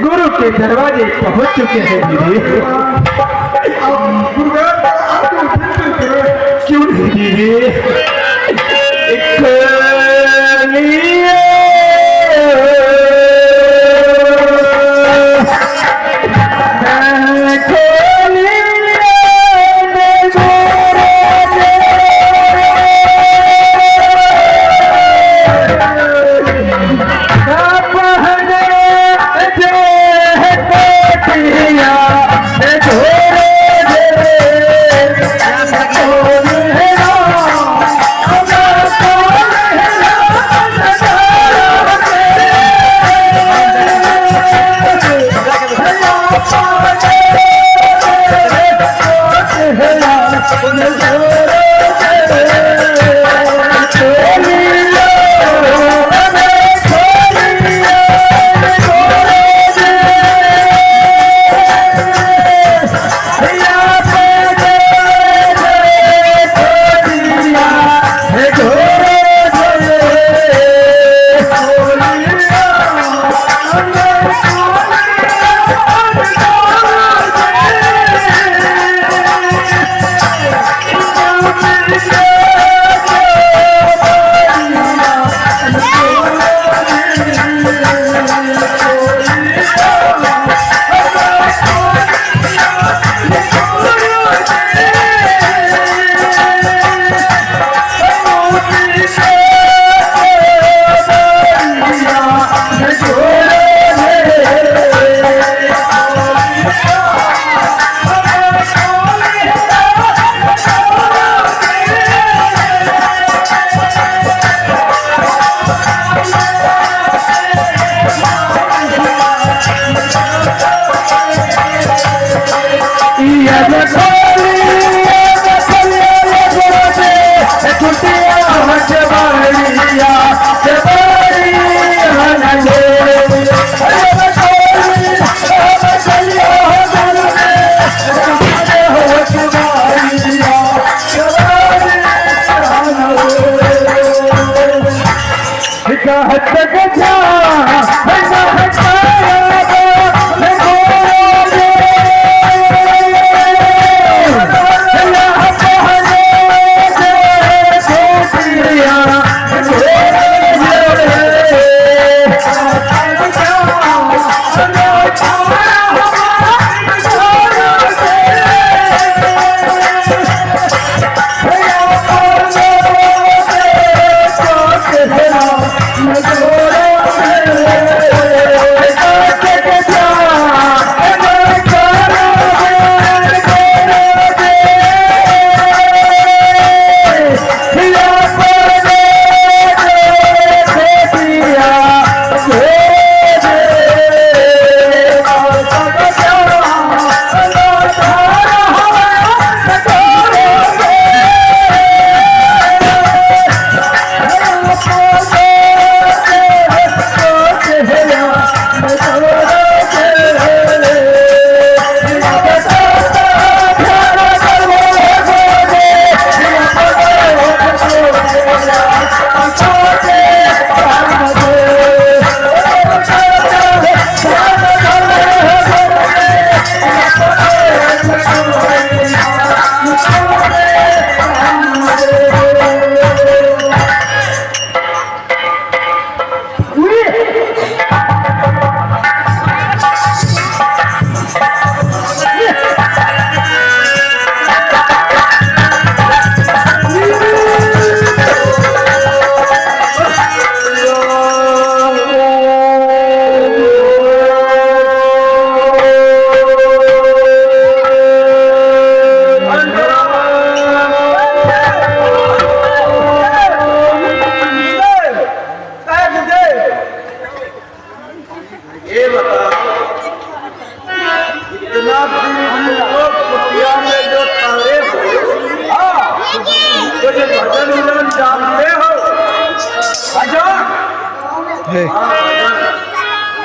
गुरु के दरवाजे पहुंच चुके हैं दीदी। क्यों नहीं दीदी?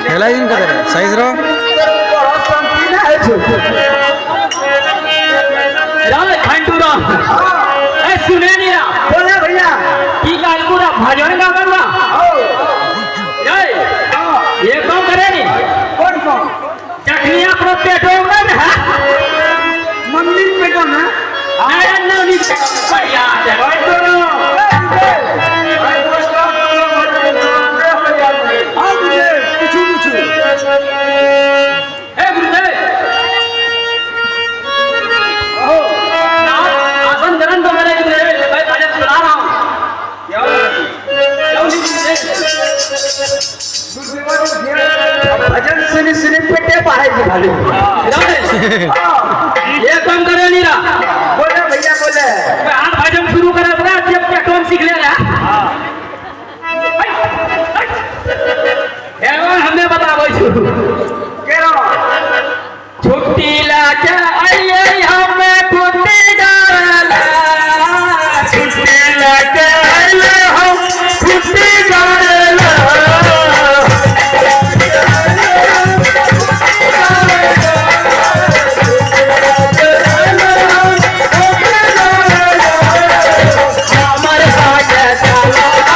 खेला ही इनका तेरा साइज रो यार खंडूरा ए सुने नहीं रहा बोला भैया की कालपूरा भजन गा बनवा ये काम करे नहीं कौन सा जखनी अपनो पेटो में ना मम्मी पेटो ना आया नवनी बढ़िया देखो ए गुरुदेव आसन ग्रहण तो मेरे गुरुदेव मैं ताजे सुना रहा हूँ भजन सुनी पेटे बाहर निकाले ये काम करे नहीं रहा बोले भैया बोले हाथ भजन शुरू करे बड़ा जब पेटों सीख ले रहा हमें बताओ छुट्टी लाके आइए हमें छुट्टी डाला छुट्टी लाके आइए हम छुट्टी डाला हमारे साथ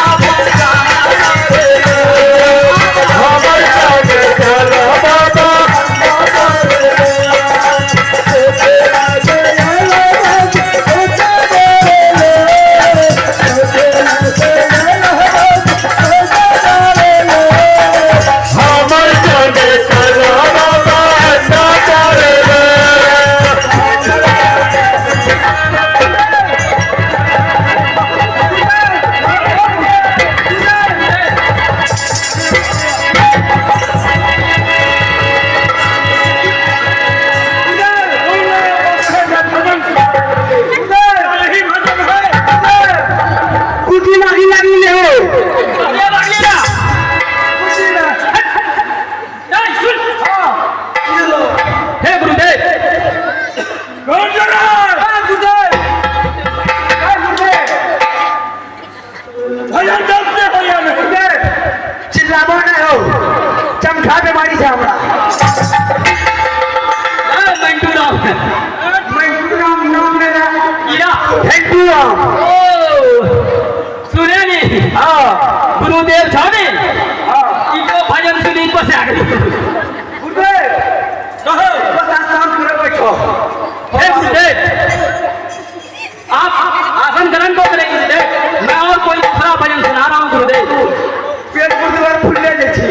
चलो चमखा बीमारी से हमरा मंटू राम नाम मेरा घंटू राम सुने नहीं गुरुदेव छाने इको भजन सुनी को से आगे गुरुदेव कहो बस आसान करे बैठो हे गुरुदेव आप आसन ग्रहण को करें गुरुदेव मैं और कोई दूसरा भजन सुना रहा हूँ गुरुदेव पेट गुरुदेव फुलने देखी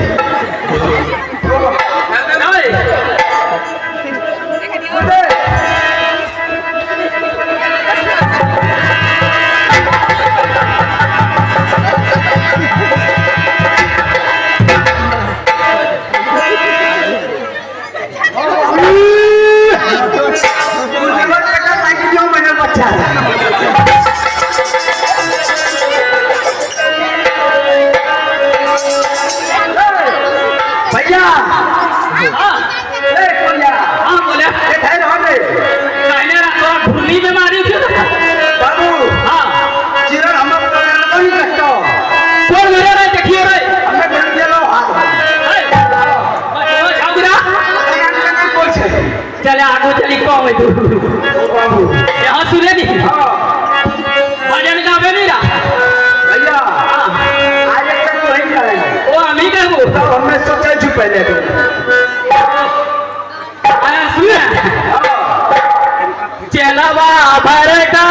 चले आगो चली कौन तू बाबू यहाँ सुने नहीं भजन गावे नहीं रहा भैया आज तक तो नहीं गाए वो हम ही कहूँ तब हमने सोचा छू पहले तो सुने चलवा भर का